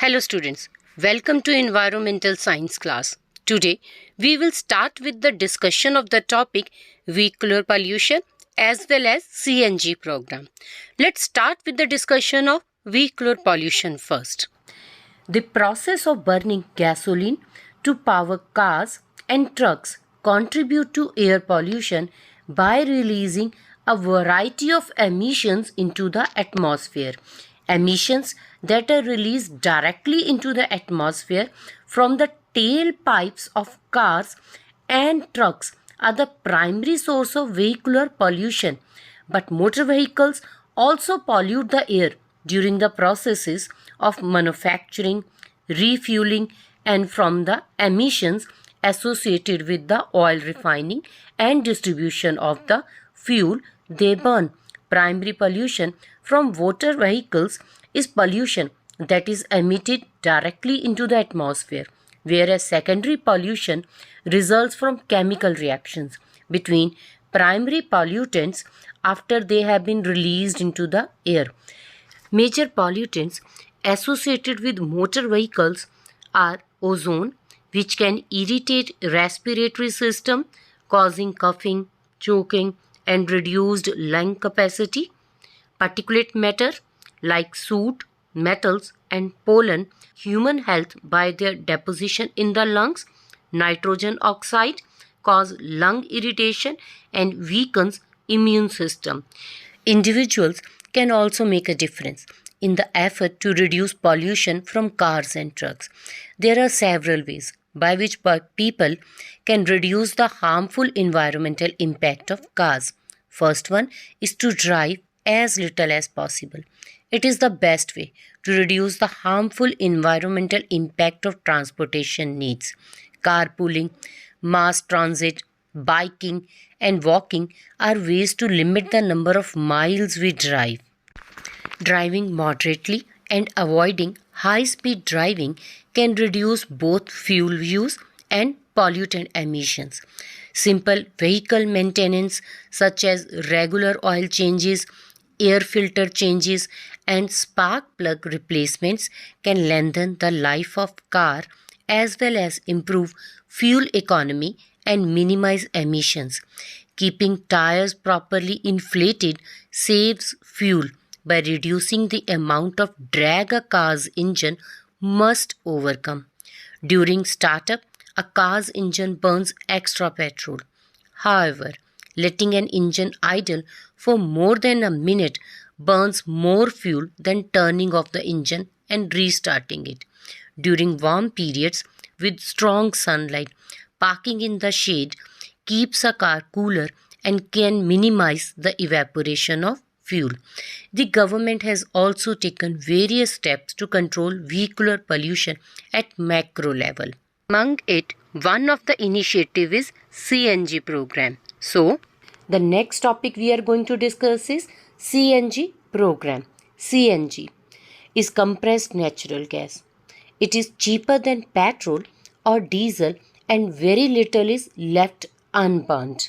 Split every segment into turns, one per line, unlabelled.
Hello students, welcome to Environmental Science class. Today we will start with the discussion of the topic vehicular pollution as well as CNG program. Let's start with the discussion of vehicular pollution first. The process of burning gasoline to power cars and trucks contribute to air pollution by releasing a variety of emissions into the atmosphere. Emissions that are released directly into the atmosphere from the tailpipes of cars and trucks are the primary source of vehicular pollution. But motor vehicles also pollute the air during the processes of manufacturing, refueling, and from the emissions associated with the oil refining and distribution of the fuel they burn. Primary pollution from motor vehicles is pollution that is emitted directly into the atmosphere, whereas secondary pollution results from chemical reactions between primary pollutants after they have been released into the air. Major pollutants associated with motor vehicles are ozone, which can irritate respiratory system, causing coughing, choking, and reduced lung capacity. Particulate matter like soot, metals, and pollen human health by their deposition in the lungs. Nitrogen oxide cause lung irritation and weakens immune system. Individuals can also make a difference in the effort to reduce pollution from cars and trucks. There are several ways by which people can reduce the harmful environmental impact of cars. First one is to drive as little as possible. It is the best way to reduce the harmful environmental impact of transportation needs. Carpooling, mass transit, biking, and walking are ways to limit the number of miles we drive. Driving moderately and avoiding high-speed driving can reduce both fuel use and pollutant emissions. Simple vehicle maintenance such as regular oil changes, air filter changes, and spark plug replacements can lengthen the life of car as well as improve fuel economy and minimize emissions. Keeping tires properly inflated saves fuel by reducing the amount of drag a car's engine must overcome. During startup, a car's engine burns extra petrol. However, letting an engine idle for more than a minute burns more fuel than turning off the engine and restarting it. During warm periods with strong sunlight, parking in the shade keeps a car cooler and can minimize the evaporation of fuel. The government has also taken various steps to control vehicular pollution at macro level. Among it, one of the initiative is CNG program. So, the next topic we are going to discuss is CNG program. CNG is compressed natural gas. It is cheaper than petrol or diesel and very little is left unburned.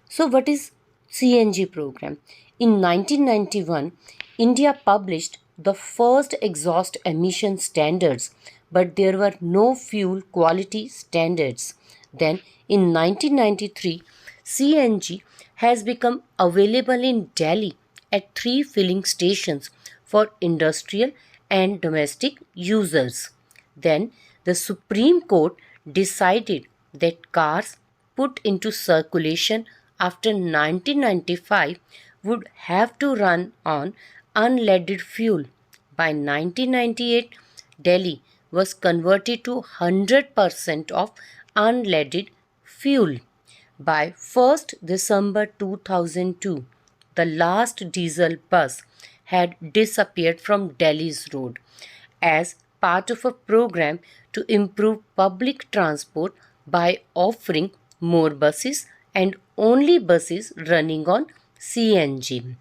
So what is CNG program? In 1991, India published the first exhaust emission standards, but there were no fuel quality standards. Then in 1993, CNG has become available in Delhi at 3 filling stations for industrial and domestic users. Then the Supreme Court decided that cars put into circulation after 1995 would have to run on unleaded fuel. By 1998, Delhi was converted to 100% of unleaded fuel. By 1st December 2002, the last diesel bus had disappeared from Delhi's road as part of a program to improve public transport by offering more buses and only buses running on CNG.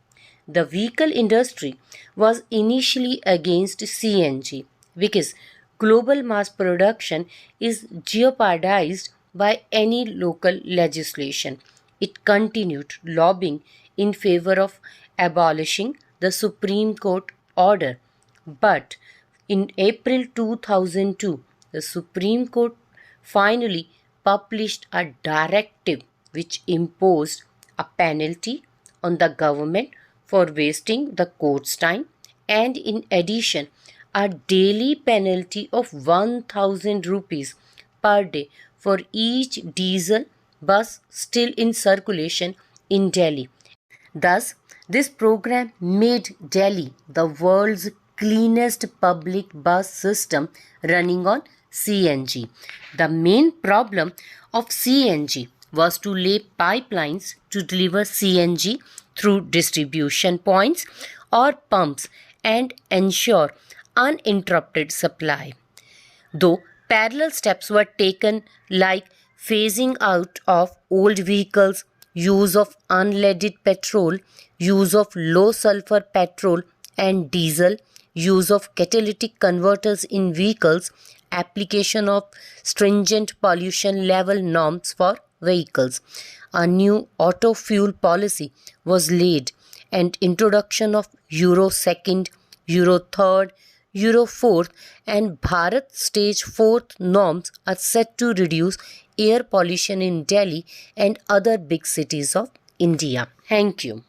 The vehicle industry was initially against CNG because global mass production is jeopardized by any local legislation. It continued lobbying in favor of abolishing the Supreme Court order, but In April 2002, the Supreme Court finally published a directive which imposed a penalty on the government for wasting the court's time, and in addition, a daily penalty of 1000 rupees per day for each diesel bus still in circulation in Delhi. Thus, this program made Delhi the world's cleanest public bus system running on CNG. The main problem of CNG was to lay pipelines to deliver CNG through distribution points or pumps and ensure uninterrupted supply. Though parallel steps were taken like phasing out of old vehicles, use of unleaded petrol, use of low sulfur petrol and diesel, use of catalytic converters in vehicles, application of stringent pollution level norms for vehicles. A new auto fuel policy was laid and introduction of Euro 2nd, Euro 3rd, Euro 4th and Bharat Stage 4th norms are set to reduce air pollution in Delhi and other big cities of India. Thank you.